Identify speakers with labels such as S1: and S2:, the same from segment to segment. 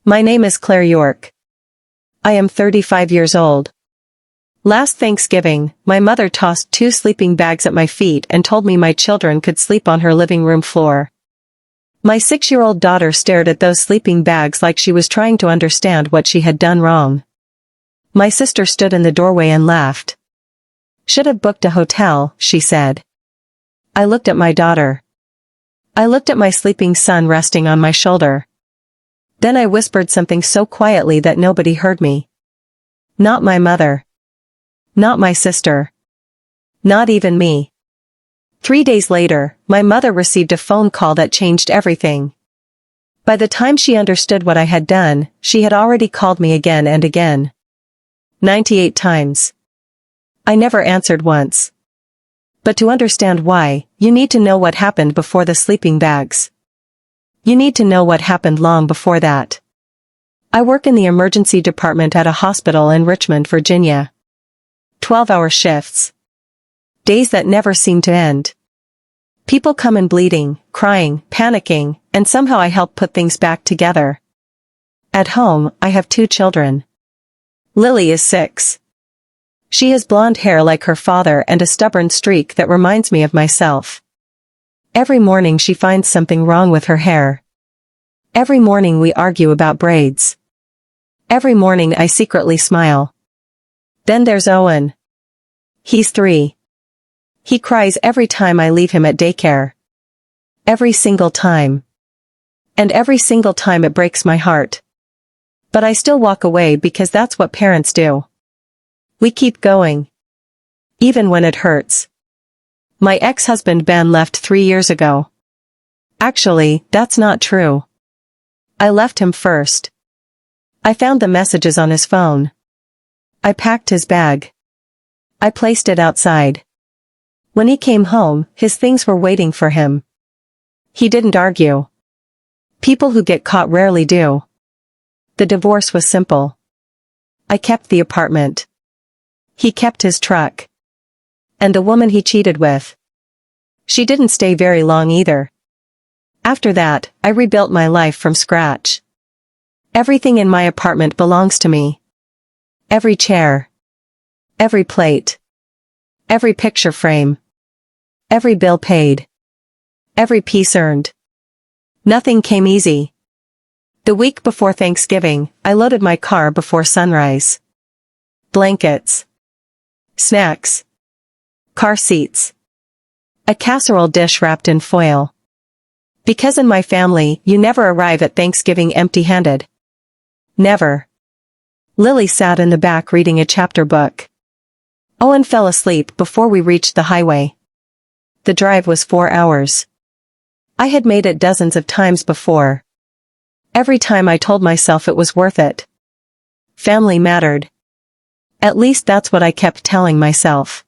S1: My name is Claire York. I am 35 years old. Last Thanksgiving, my mother tossed 2 sleeping bags at my feet and told me my children could sleep on her living room floor. My 6-year-old daughter stared at those sleeping bags like she was trying to understand what she had done wrong. My sister stood in the doorway and laughed. "Should have booked a hotel," she said. I looked at my daughter. I looked at my sleeping son resting on my shoulder. Then I whispered something so quietly that nobody heard me. Not my mother. Not my sister. Not even me. 3 days later, my mother received a phone call that changed everything. By the time she understood what I had done, she had already called me again and again. 98 times. I never answered once. But to understand why, you need to know what happened before the sleeping bags. You need to know what happened long before that. I work in the emergency department at a hospital in Richmond, Virginia. 12-hour shifts. Days that never seem to end. People come in bleeding, crying, panicking, and somehow I help put things back together. At home, I have 2 children. Lily is 6. She has blonde hair like her father and a stubborn streak that reminds me of myself. Every morning she finds something wrong with her hair. Every morning we argue about braids. Every morning I secretly smile. Then there's Owen. He's 3. He cries every time I leave him at daycare. Every single time. And every single time it breaks my heart. But I still walk away because that's what parents do. We keep going. Even when it hurts. My ex-husband Ben left 3 years ago. Actually, that's not true. I left him first. I found the messages on his phone. I packed his bag. I placed it outside. When he came home, his things were waiting for him. He didn't argue. People who get caught rarely do. The divorce was simple. I kept the apartment. He kept his truck. And the woman he cheated with. She didn't stay very long either. After that, I rebuilt my life from scratch. Everything in my apartment belongs to me. Every chair. Every plate. Every picture frame. Every bill paid. Every piece earned. Nothing came easy. The week before Thanksgiving, I loaded my car before sunrise. Blankets. Snacks. Car seats. A casserole dish wrapped in foil. Because in my family, you never arrive at Thanksgiving empty-handed. Never. Lily sat in the back reading a chapter book. Owen fell asleep before we reached the highway. The drive was 4 hours. I had made it dozens of times before. Every time I told myself it was worth it. Family mattered. At least that's what I kept telling myself.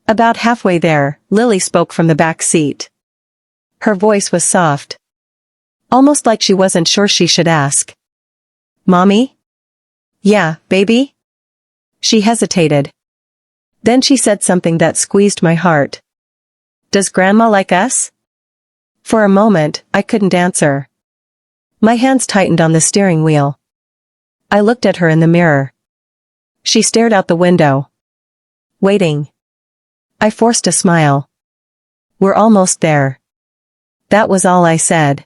S1: About halfway there, Lily spoke from the back seat. Her voice was soft. Almost like she wasn't sure she should ask. "Mommy?" "Yeah, baby?" She hesitated. Then she said something that squeezed my heart. "Does Grandma like us?" For a moment, I couldn't answer. My hands tightened on the steering wheel. I looked at her in the mirror. She stared out the window. Waiting. I forced a smile. "We're almost there." That was all I said.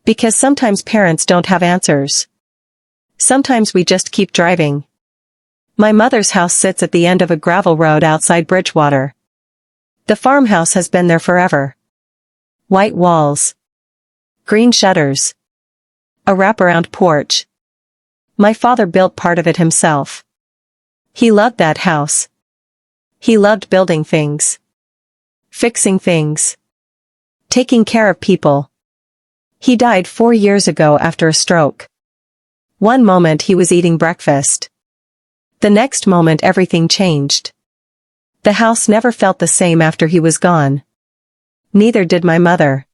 S1: Because sometimes parents don't have answers. Sometimes we just keep driving. My mother's house sits at the end of a gravel road outside Bridgewater. The farmhouse has been there forever. White walls. Green shutters. A wraparound porch. My father built part of it himself. He loved that house. He loved building things. Fixing things. Taking care of people. He died 4 years ago after a stroke. One moment he was eating breakfast. The next moment everything changed. The house never felt the same after he was gone. Neither did my mother.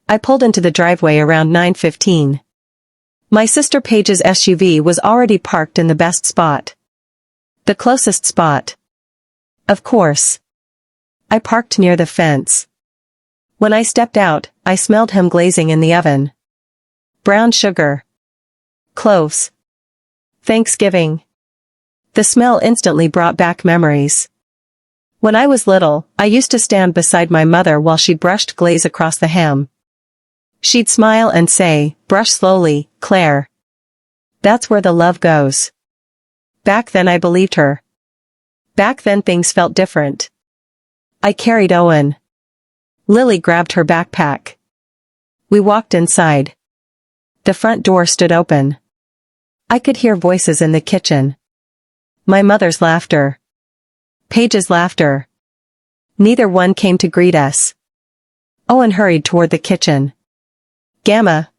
S1: I pulled into the driveway around 9:15. My sister Paige's SUV was already parked in the best spot. The closest spot. Of course. I parked near the fence. When I stepped out, I smelled ham glazing in the oven. Brown sugar. Cloves. Thanksgiving. The smell instantly brought back memories. When I was little, I used to stand beside my mother while she brushed glaze across the ham. She'd smile and say, "Brush slowly, Claire. That's where the love goes." Back then I believed her. Back then things felt different. I carried Owen. Lily grabbed her backpack. We walked inside. The front door stood open. I could hear voices in the kitchen. My mother's laughter. Paige's laughter. Neither one came to greet us. Owen hurried toward the kitchen. "Gamma."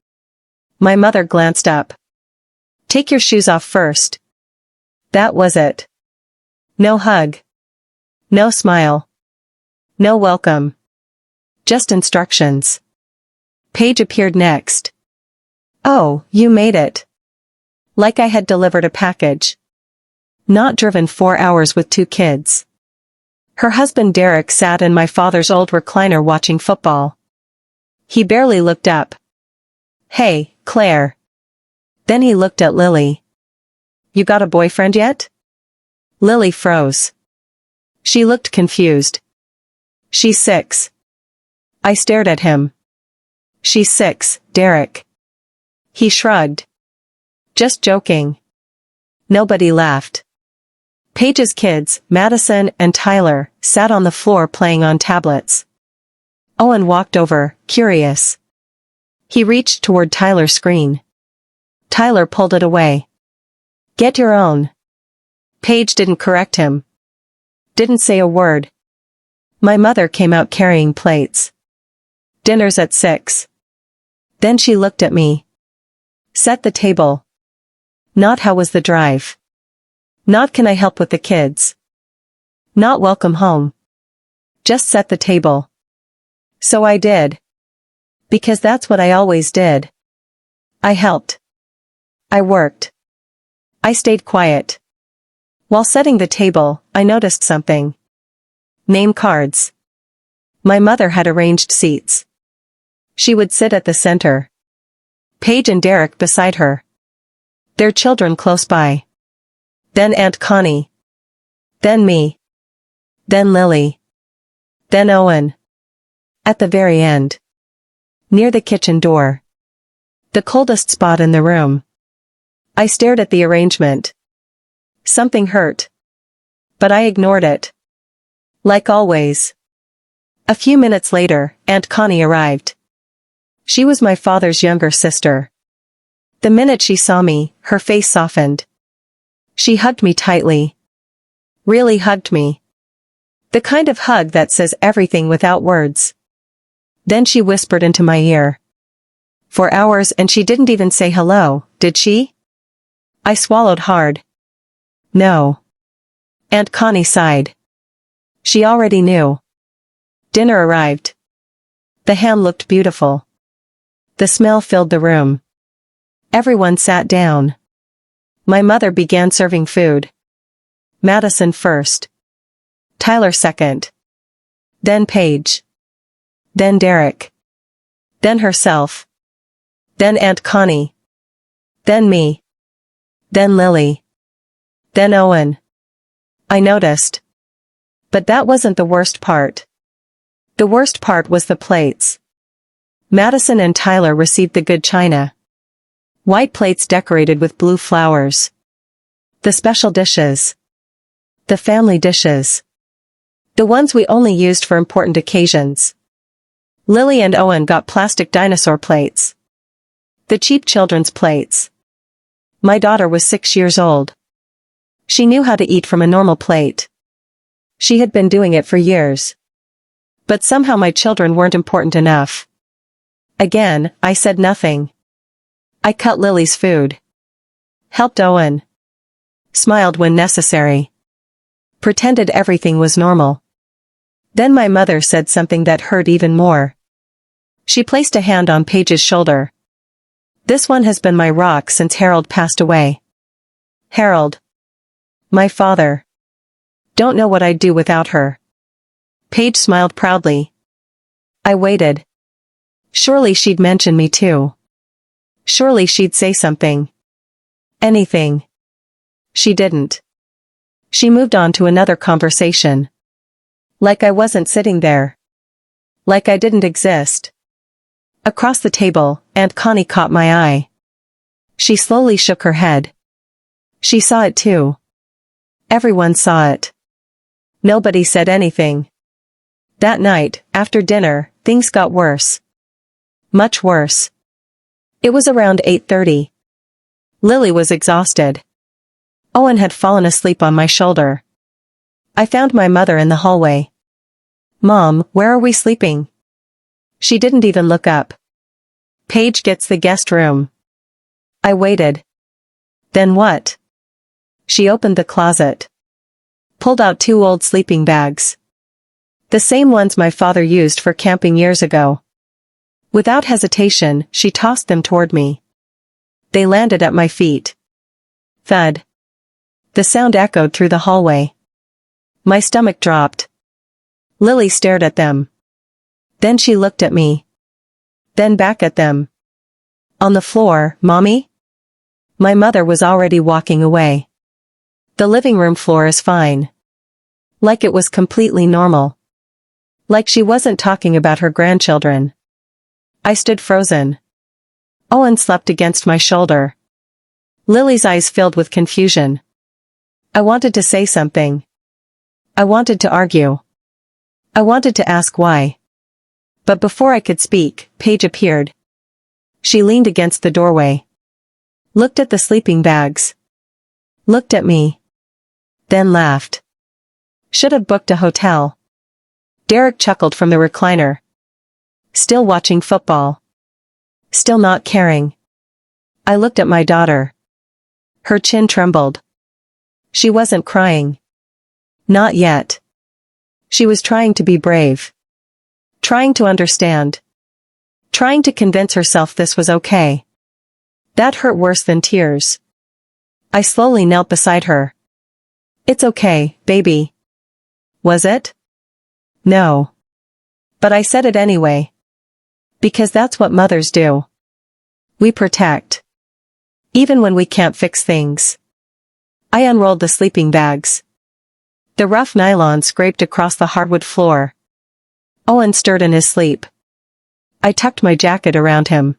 S1: My mother glanced up. "Take your shoes off first." That was it. No hug. No smile. No welcome. Just instructions. Paige appeared next. "Oh, you made it." Like I had delivered a package. Not driven 4 hours with 2 kids. Her husband Derek sat in my father's old recliner watching football. He barely looked up. "Hey, Claire." Then he looked at Lily. "You got a boyfriend yet?" Lily froze. She looked confused. "She's 6. I stared at him. "She's 6, Derek." He shrugged. "Just joking." Nobody laughed. Paige's kids, Madison and Tyler, sat on the floor playing on tablets. Owen walked over, curious. He reached toward Tyler's screen. Tyler pulled it away. "Get your own." Paige didn't correct him. Didn't say a word. My mother came out carrying plates. "Dinner's at 6. Then she looked at me. "Set the table." Not "How was the drive?" Not "Can I help with the kids?" Not "Welcome home." Just "Set the table." So I did. Because that's what I always did. I helped. I worked. I stayed quiet. While setting the table, I noticed something. Name cards. My mother had arranged seats. She would sit at the center. Paige and Derek beside her. Their children close by. Then Aunt Connie. Then me. Then Lily. Then Owen. At the very end. Near the kitchen door. The coldest spot in the room. I stared at the arrangement. Something hurt. But I ignored it. Like always. A few minutes later, Aunt Connie arrived. She was my father's younger sister. The minute she saw me, her face softened. She hugged me tightly. Really hugged me. The kind of hug that says everything without words. Then she whispered into my ear. "For hours and she didn't even say hello, did she?" I swallowed hard. No. Aunt Connie sighed. She already knew. Dinner arrived. The ham looked beautiful. The smell filled the room. Everyone sat down. My mother began serving food. Madison first. Tyler second. Then Paige. Then Derek. Then herself. Then Aunt Connie. Then me. Then Lily. Then Owen. I noticed. But that wasn't the worst part. The worst part was the plates. Madison and Tyler received the good china. White plates decorated with blue flowers. The special dishes. The family dishes. The ones we only used for important occasions. Lily and Owen got plastic dinosaur plates. The cheap children's plates. My daughter was 6 years old. She knew how to eat from a normal plate. She had been doing it for years. But somehow my children weren't important enough. Again, I said nothing. I cut Lily's food. Helped Owen. Smiled when necessary. Pretended everything was normal. Then my mother said something that hurt even more. She placed a hand on Paige's shoulder. "This one has been my rock since Harold passed away." Harold. My father. Don't know what I'd do without her. Paige smiled proudly. I waited. Surely she'd mention me too. Surely she'd say something. Anything. She didn't. She moved on to another conversation. Like I wasn't sitting there. Like I didn't exist. Across the table, Aunt Connie caught my eye. She slowly shook her head. She saw it too. Everyone saw it. Nobody said anything. That night, after dinner, things got worse. Much worse. It was around 8:30. Lily was exhausted. Owen had fallen asleep on my shoulder. I found my mother in the hallway. "Mom, where are we sleeping?" She didn't even look up. "Paige gets the guest room." I waited. Then what? She opened the closet. Pulled out 2 old sleeping bags. The same ones my father used for camping years ago. Without hesitation, she tossed them toward me. They landed at my feet. Thud. The sound echoed through the hallway. My stomach dropped. Lily stared at them. Then she looked at me. Then back at them. On the floor, "Mommy?" My mother was already walking away. "The living room floor is fine." Like it was completely normal. Like she wasn't talking about her grandchildren. I stood frozen. Owen slept against my shoulder. Lily's eyes filled with confusion. I wanted to say something. I wanted to argue. I wanted to ask why. But before I could speak, Paige appeared. She leaned against the doorway. Looked at the sleeping bags. Looked at me. Then laughed. "Should have booked a hotel." Derek chuckled from the recliner. Still watching football. Still not caring. I looked at my daughter. Her chin trembled. She wasn't crying. Not yet. She was trying to be brave. Trying to understand. Trying to convince herself this was okay. That hurt worse than tears. I slowly knelt beside her. "It's okay, baby." Was it? No. But I said it anyway. Because that's what mothers do. We protect. Even when we can't fix things. I unrolled the sleeping bags. The rough nylon scraped across the hardwood floor. Owen stirred in his sleep. I tucked my jacket around him.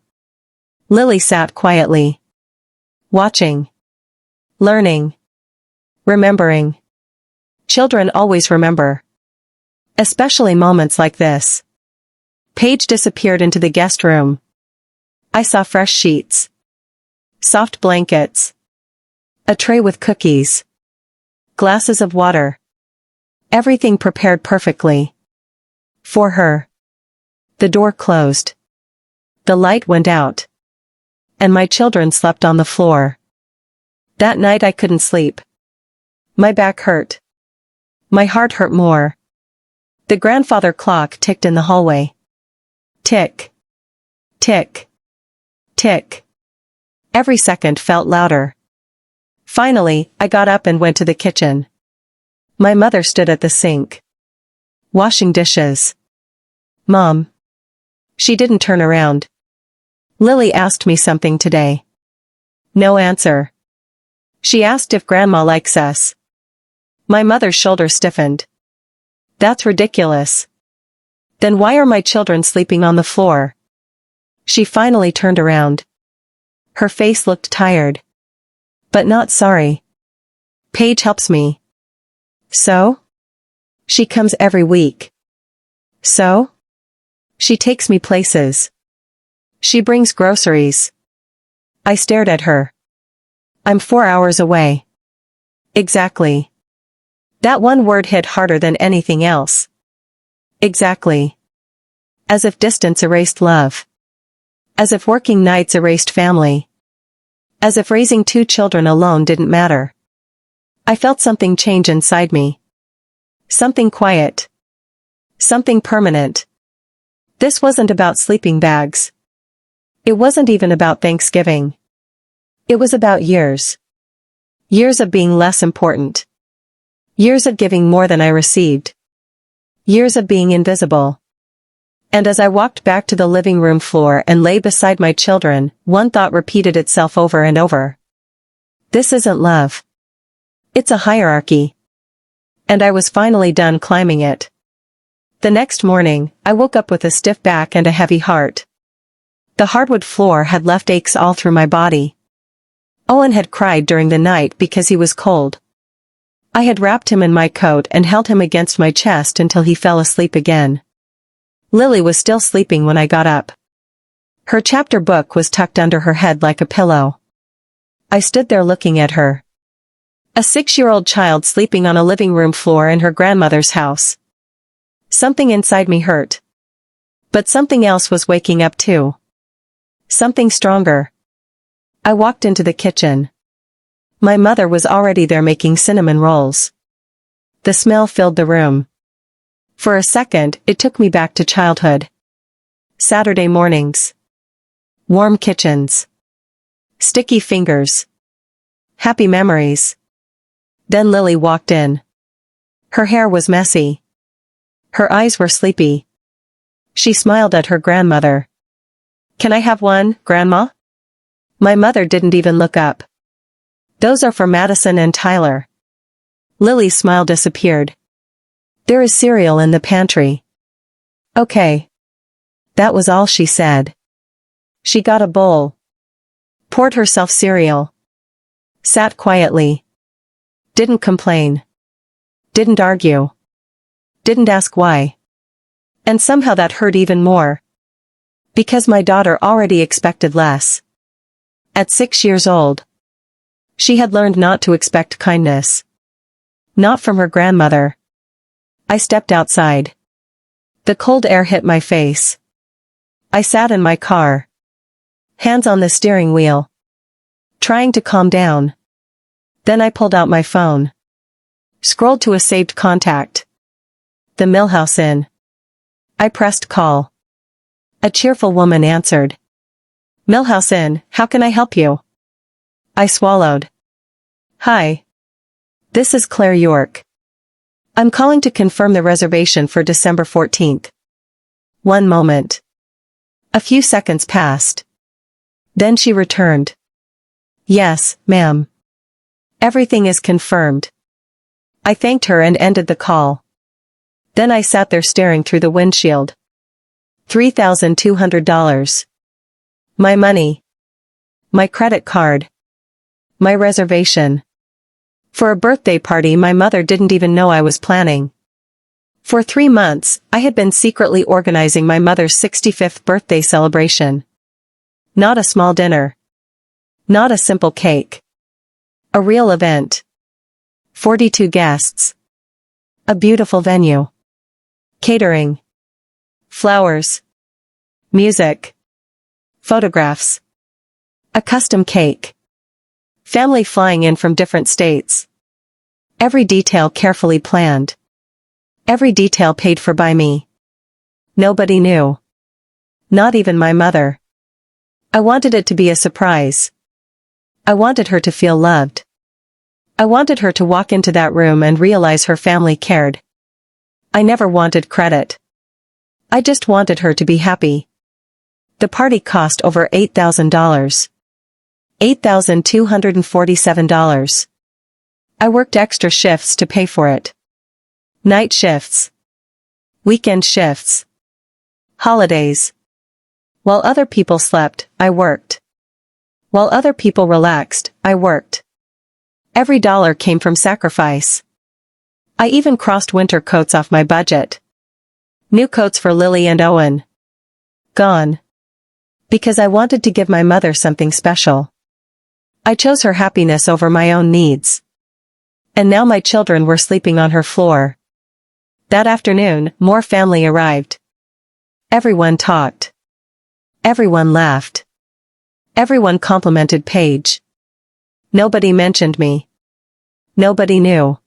S1: Lily sat quietly. Watching. Learning. Remembering. Children always remember. Especially moments like this. Paige disappeared into the guest room. I saw fresh sheets. Soft blankets. A tray with cookies. Glasses of water. Everything prepared perfectly. For her. The door closed. The light went out. And my children slept on the floor. That night I couldn't sleep. My back hurt. My heart hurt more. The grandfather clock ticked in the hallway. Tick. Tick. Tick. Every second felt louder. Finally, I got up and went to the kitchen. My mother stood at the sink. Washing dishes. "Mom." She didn't turn around. "Lily asked me something today." No answer. She asked if Grandma likes us. My mother's shoulder stiffened. That's ridiculous. Then why are my children sleeping on the floor? She finally turned around. Her face looked tired. But not sorry. "Paige helps me." "So?" "She comes every week." "So?" "She takes me places. She brings groceries." I stared at her. "I'm 4 hours away." Exactly. That one word hit harder than anything else. Exactly. As if distance erased love. As if working nights erased family. As if raising 2 children alone didn't matter. I felt something change inside me. Something quiet. Something permanent. This wasn't about sleeping bags. It wasn't even about Thanksgiving. It was about years. Years of being less important. Years of giving more than I received. Years of being invisible. And as I walked back to the living room floor and lay beside my children, one thought repeated itself over and over. This isn't love. It's a hierarchy. And I was finally done climbing it. The next morning, I woke up with a stiff back and a heavy heart. The hardwood floor had left aches all through my body. Owen had cried during the night because he was cold. I had wrapped him in my coat and held him against my chest until he fell asleep again. Lily was still sleeping when I got up. Her chapter book was tucked under her head like a pillow. I stood there looking at her. A 6-year-old child sleeping on a living room floor in her grandmother's house. Something inside me hurt. But something else was waking up too. Something stronger. I walked into the kitchen. My mother was already there making cinnamon rolls. The smell filled the room. For a second, it took me back to childhood. Saturday mornings. Warm kitchens. Sticky fingers. Happy memories. Then Lily walked in. Her hair was messy. Her eyes were sleepy. She smiled at her grandmother. "Can I have one, Grandma?" My mother didn't even look up. "Those are for Madison and Tyler." Lily's smile disappeared. "There is cereal in the pantry." "Okay." That was all she said. She got a bowl. Poured herself cereal. Sat quietly. Didn't complain. Didn't argue. Didn't ask why. And somehow that hurt even more. Because my daughter already expected less. At 6 years old. She had learned not to expect kindness. Not from her grandmother. I stepped outside. The cold air hit my face. I sat in my car. Hands on the steering wheel. Trying to calm down. Then I pulled out my phone. Scrolled to a saved contact. The Millhouse Inn. I pressed call. A cheerful woman answered. "Millhouse Inn, how can I help you?" I swallowed. "Hi. This is Claire York. I'm calling to confirm the reservation for December 14th. One moment. A few seconds passed. Then she returned. "Yes, ma'am. Everything is confirmed." I thanked her and ended the call. Then I sat there staring through the windshield. $3,200. My money. My credit card. My reservation. For a birthday party my mother didn't even know I was planning. For 3 months, I had been secretly organizing my mother's 65th birthday celebration. Not a small dinner. Not a simple cake. A real event. 42 guests. A beautiful venue. Catering. Flowers. Music. Photographs. A custom cake. Family flying in from different states. Every detail carefully planned. Every detail paid for by me. Nobody knew. Not even my mother. I wanted it to be a surprise. I wanted her to feel loved. I wanted her to walk into that room and realize her family cared. I never wanted credit. I just wanted her to be happy. The party cost over $8,000. $8,247. I worked extra shifts to pay for it. Night shifts. Weekend shifts. Holidays. While other people slept, I worked. While other people relaxed, I worked. Every dollar came from sacrifice. I even crossed winter coats off my budget. New coats for Lily and Owen. Gone. Because I wanted to give my mother something special. I chose her happiness over my own needs. And now my children were sleeping on her floor. That afternoon, more family arrived. Everyone talked. Everyone laughed. Everyone complimented Paige. Nobody mentioned me. Nobody knew.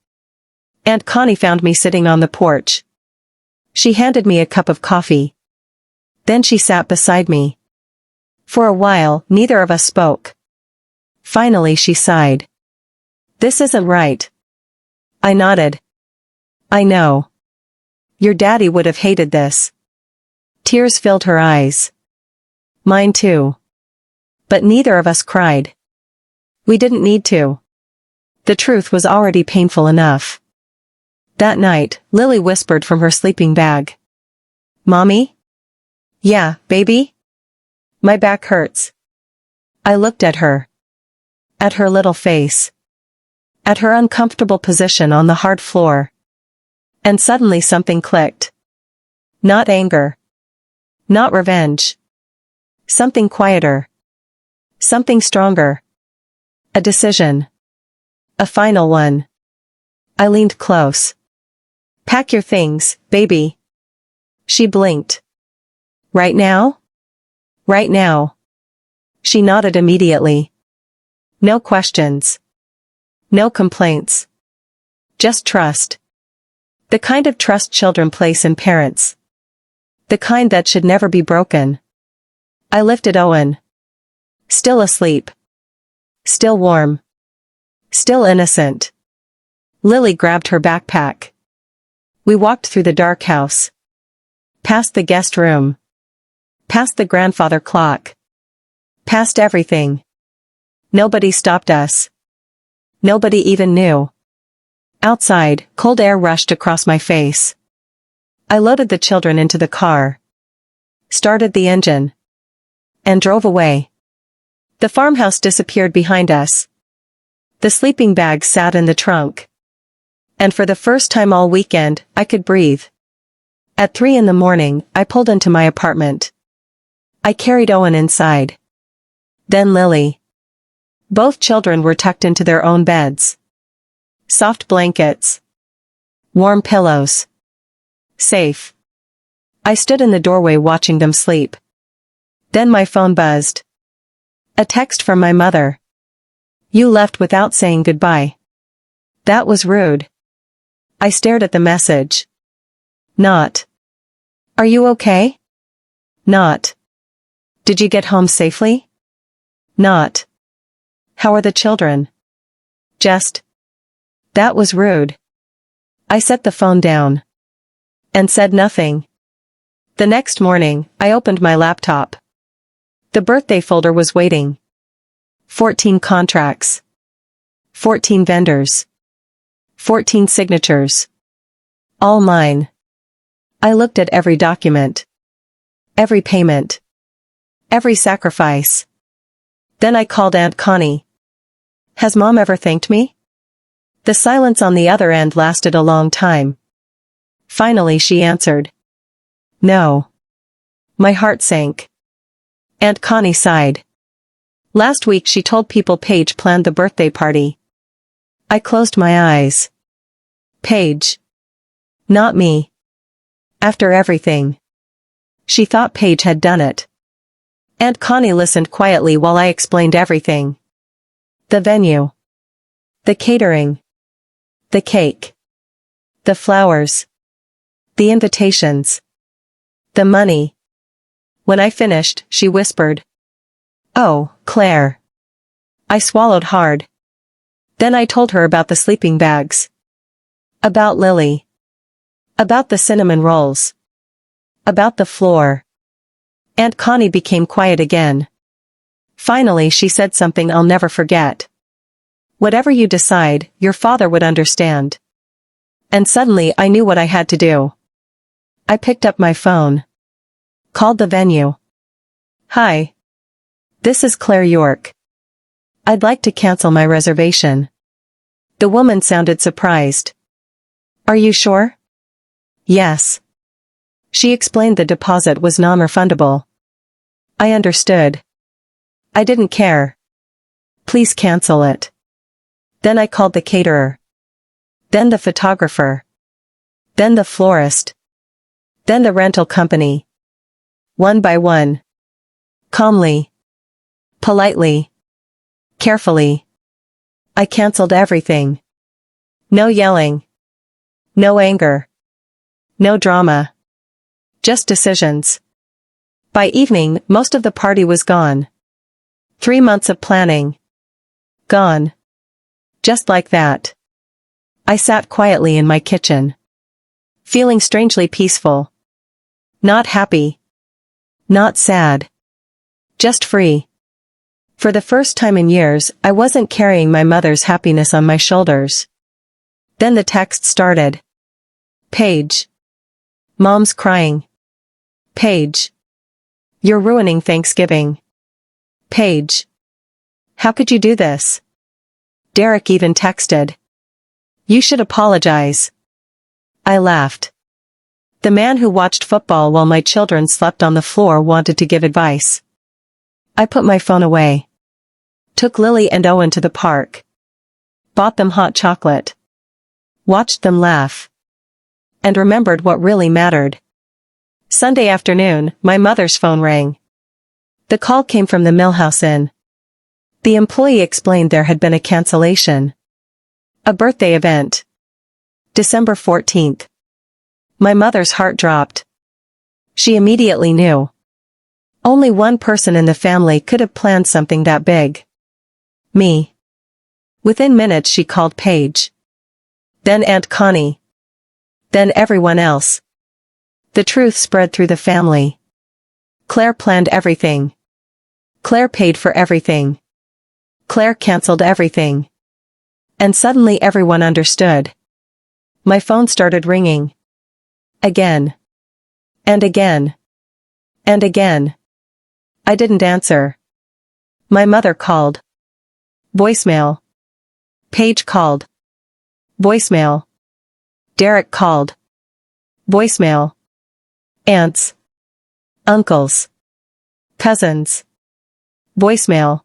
S1: Aunt Connie found me sitting on the porch. She handed me a cup of coffee. Then she sat beside me. For a while, neither of us spoke. Finally she sighed. "This isn't right." I nodded. "I know. Your daddy would have hated this." Tears filled her eyes. Mine too. But neither of us cried. We didn't need to. The truth was already painful enough. That night, Lily whispered from her sleeping bag. "Mommy?" "Yeah, baby?" "My back hurts." I looked at her. At her little face. At her uncomfortable position on the hard floor. And suddenly something clicked. Not anger. Not revenge. Something quieter. Something stronger. A decision. A final one. I leaned close. "Pack your things, baby." She blinked. "Right now?" "Right now." She nodded immediately. No questions. No complaints. Just trust. The kind of trust children place in parents. The kind that should never be broken. I lifted Owen. Still asleep. Still warm. Still innocent. Lily grabbed her backpack. We walked through the dark house. Past the guest room. Past the grandfather clock. Past everything. Nobody stopped us. Nobody even knew. Outside, cold air rushed across my face. I loaded the children into the car. Started the engine. And drove away. The farmhouse disappeared behind us. The sleeping bag sat in the trunk. And for the first time all weekend, I could breathe. At 3 a.m, I pulled into my apartment. I carried Owen inside. Then Lily. Both children were tucked into their own beds. Soft blankets. Warm pillows. Safe. I stood in the doorway watching them sleep. Then my phone buzzed. A text from my mother. "You left without saying goodbye." That was rude. I stared at the message. Not. "Are you okay?" Not. "Did you get home safely?" Not. "How are the children?" Just. That was rude. I set the phone down. And said nothing. The next morning, I opened my laptop. The birthday folder was waiting. 14 contracts. 14 vendors. 14 signatures. All mine. I looked at every document. Every payment. Every sacrifice. Then I called Aunt Connie. "Has Mom ever thanked me?" The silence on the other end lasted a long time. Finally she answered. "No." My heart sank. Aunt Connie sighed. Last week she told people Paige planned the birthday party. I closed my eyes. Paige. Not me. After everything. She thought Paige had done it. Aunt Connie listened quietly while I explained everything. The venue. The catering. The cake. The flowers. The invitations. The money. When I finished, she whispered. "Oh, Claire." I swallowed hard. Then I told her about the sleeping bags. About Lily. About the cinnamon rolls. About the floor. Aunt Connie became quiet again. Finally she said something I'll never forget. "Whatever you decide, your father would understand." And suddenly I knew what I had to do. I picked up my phone. Called the venue. "Hi. This is Claire York. I'd like to cancel my reservation." The woman sounded surprised. "Are you sure?" "Yes." She explained the deposit was non-refundable. I understood. I didn't care. "Please cancel it." Then I called the caterer. Then the photographer. Then the florist. Then the rental company. One by one. Calmly. Politely. Carefully. I canceled everything. No yelling. No anger. No drama. Just decisions. By evening, most of the party was gone. 3 months of planning. Gone. Just like that. I sat quietly in my kitchen. Feeling strangely peaceful. Not happy. Not sad. Just free. For the first time in years, I wasn't carrying my mother's happiness on my shoulders. Then the text started. Paige. Mom's crying. Paige. You're ruining Thanksgiving. Paige. How could you do this? Derek even texted. You should apologize. I laughed. The man who watched football while my children slept on the floor wanted to give advice. I put my phone away. Took Lily and Owen to the park. Bought them hot chocolate. Watched them laugh. And remembered what really mattered. Sunday afternoon, my mother's phone rang. The call came from the Millhouse Inn. The employee explained there had been a cancellation. A birthday event. December 14th. My mother's heart dropped. She immediately knew. Only one person in the family could have planned something that big. Me. Within minutes she called Paige. Then Aunt Connie. Then everyone else. The truth spread through the family. Claire planned everything. Claire paid for everything. Claire canceled everything. And suddenly everyone understood. My phone started ringing. Again. And again. And again. I didn't answer. My mother called. Voicemail. Paige called. Voicemail. Derek called. Voicemail. Aunts. Uncles. Cousins. Voicemail.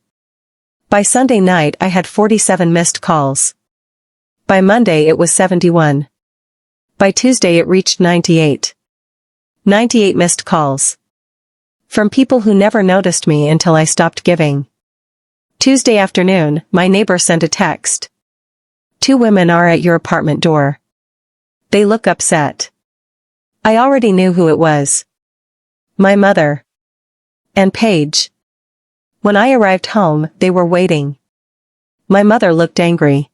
S1: By Sunday night I had 47 missed calls. By Monday it was 71. By Tuesday it reached 98. 98 missed calls. From people who never noticed me until I stopped giving. Tuesday afternoon, my neighbor sent a text. 2 women are at your apartment door. They look upset. I already knew who it was. My mother. And Paige. When I arrived home, they were waiting. My mother looked angry.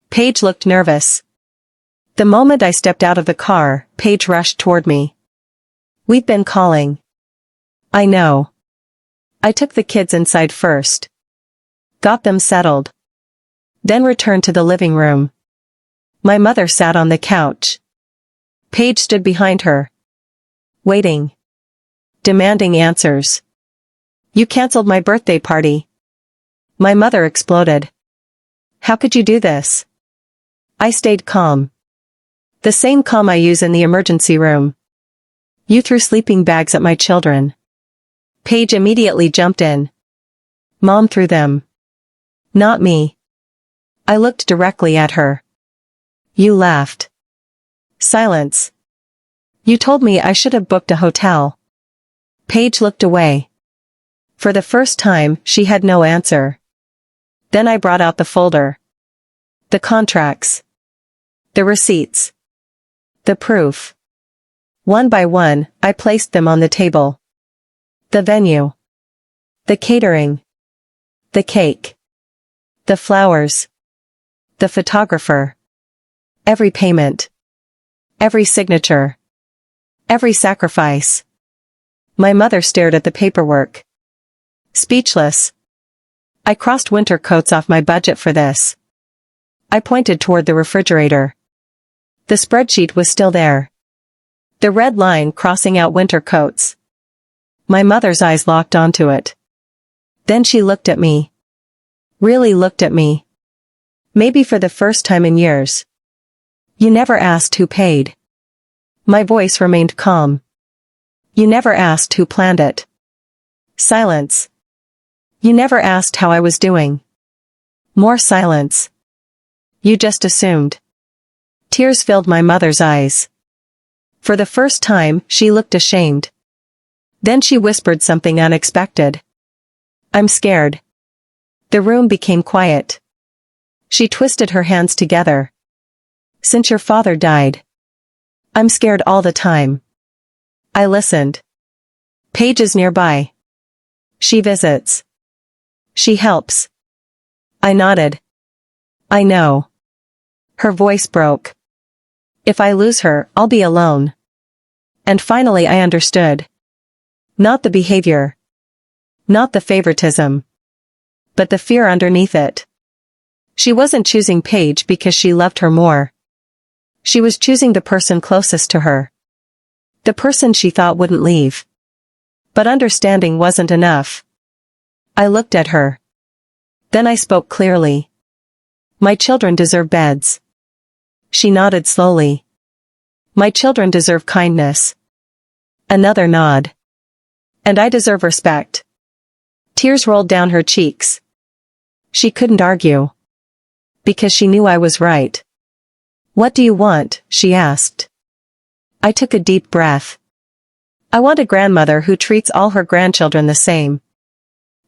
S1: Paige looked nervous. The moment I stepped out of the car, Paige rushed toward me. We've been calling. I know. I took the kids inside first. Got them settled. Then returned to the living room. My mother sat on the couch. Paige stood behind her. Waiting. Demanding answers. You canceled my birthday party. My mother exploded. How could you do this? I stayed calm. The same calm I use in the emergency room. You threw sleeping bags at my children. Paige immediately jumped in. Mom threw them. Not me. I looked directly at her. You laughed. Silence. You told me I should have booked a hotel. Paige looked away. For the first time, she had no answer. Then I brought out the folder. The contracts. The receipts. The proof. One by one, I placed them on the table. The venue. The catering. The cake. The flowers. The photographer. Every payment. Every signature. Every sacrifice. My mother stared at the paperwork. Speechless. I crossed winter coats off my budget for this. I pointed toward the refrigerator. The spreadsheet was still there. The red line crossing out winter coats. My mother's eyes locked onto it. Then she looked at me. Really looked at me. Maybe for the first time in years. You never asked who paid. My voice remained calm. You never asked who planned it. Silence. You never asked how I was doing. More silence. You just assumed. Tears filled my mother's eyes. For the first time, she looked ashamed. Then she whispered something unexpected. I'm scared. The room became quiet. She twisted her hands together. Since your father died. I'm scared all the time. I listened. Paige is nearby. She visits. She helps. I nodded. I know. Her voice broke. If I lose her, I'll be alone. And finally I understood. Not the behavior. Not the favoritism. but the fear underneath it. She wasn't choosing Paige because she loved her more. She was choosing the person closest to her. The person she thought wouldn't leave. But understanding wasn't enough. I looked at her. Then I spoke clearly. My children deserve beds. She nodded slowly. My children deserve kindness. Another nod. And I deserve respect. Tears rolled down her cheeks. She couldn't argue. Because she knew I was right. What do you want? She asked. I took a deep breath. I want a grandmother who treats all her grandchildren the same.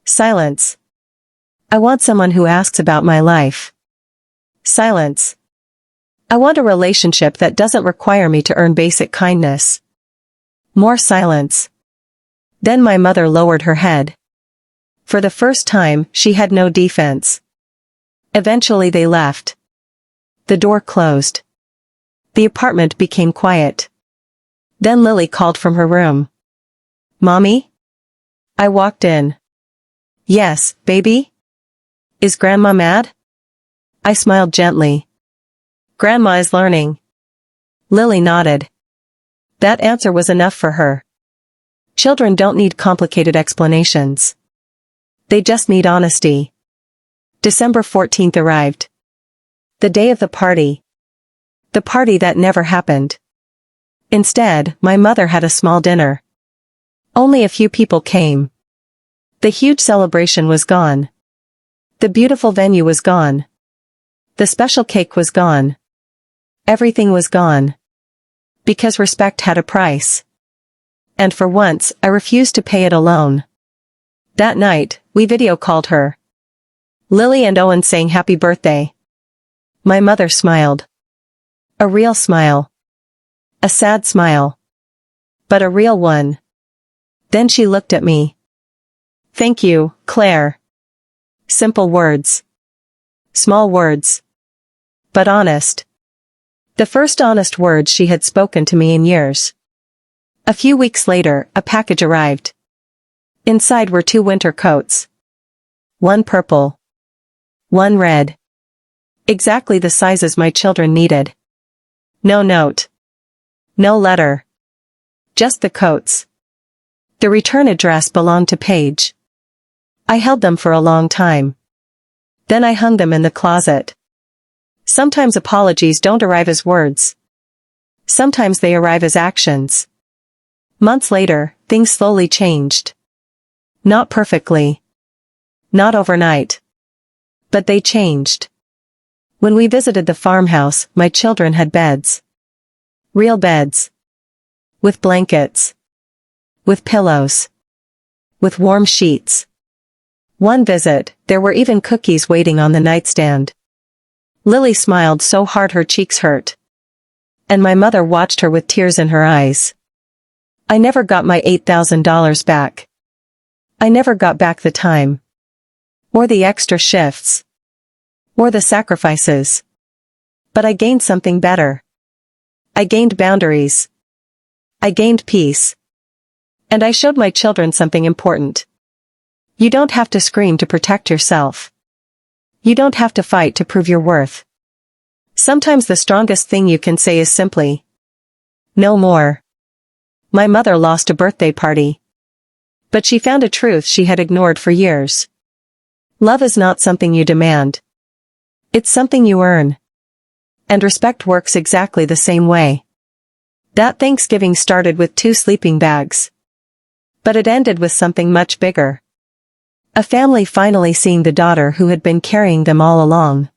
S1: Silence. I want someone who asks about my life. Silence. I want a relationship that doesn't require me to earn basic kindness. More silence. Then my mother lowered her head. For the first time, she had no defense. Eventually they left. The door closed. The apartment became quiet. Then Lily called from her room. Mommy? I walked in. Yes, baby? Is Grandma mad? I smiled gently. Grandma is learning. Lily nodded. That answer was enough for her. Children don't need complicated explanations. They just need honesty. December 14th arrived. The day of the party. The party that never happened. Instead, my mother had a small dinner. Only a few people came. The huge celebration was gone. The beautiful venue was gone. The special cake was gone. Everything was gone. Because respect had a price. And for once, I refused to pay it alone. That night, we video called her. Lily and Owen sang happy birthday. My mother smiled. A real smile. A sad smile. But a real one. Then she looked at me. Thank you, Claire. Simple words. Small words. But honest. The first honest words she had spoken to me in years. A few weeks later, a package arrived. Inside were 2 winter coats. One purple. One red. Exactly the sizes my children needed. No note. No letter. Just the coats. The return address belonged to Paige. I held them for a long time. Then I hung them in the closet. Sometimes apologies don't arrive as words. Sometimes they arrive as actions. Months later, things slowly changed. Not perfectly. Not overnight. But they changed. When we visited the farmhouse, my children had beds. Real beds. With blankets. With pillows. With warm sheets. One visit, there were even cookies waiting on the nightstand. Lily smiled so hard her cheeks hurt. And my mother watched her with tears in her eyes. I never got my $8,000 back. I never got back the time. Or the extra shifts. Or the sacrifices. But I gained something better. I gained boundaries. I gained peace. And I showed my children something important. You don't have to scream to protect yourself. You don't have to fight to prove your worth. Sometimes the strongest thing you can say is simply, no more. My mother lost a birthday party. But she found a truth she had ignored for years. Love is not something you demand. It's something you earn. And respect works exactly the same way. That Thanksgiving started with 2 sleeping bags. But it ended with something much bigger. A family finally seeing the daughter who had been carrying them all along.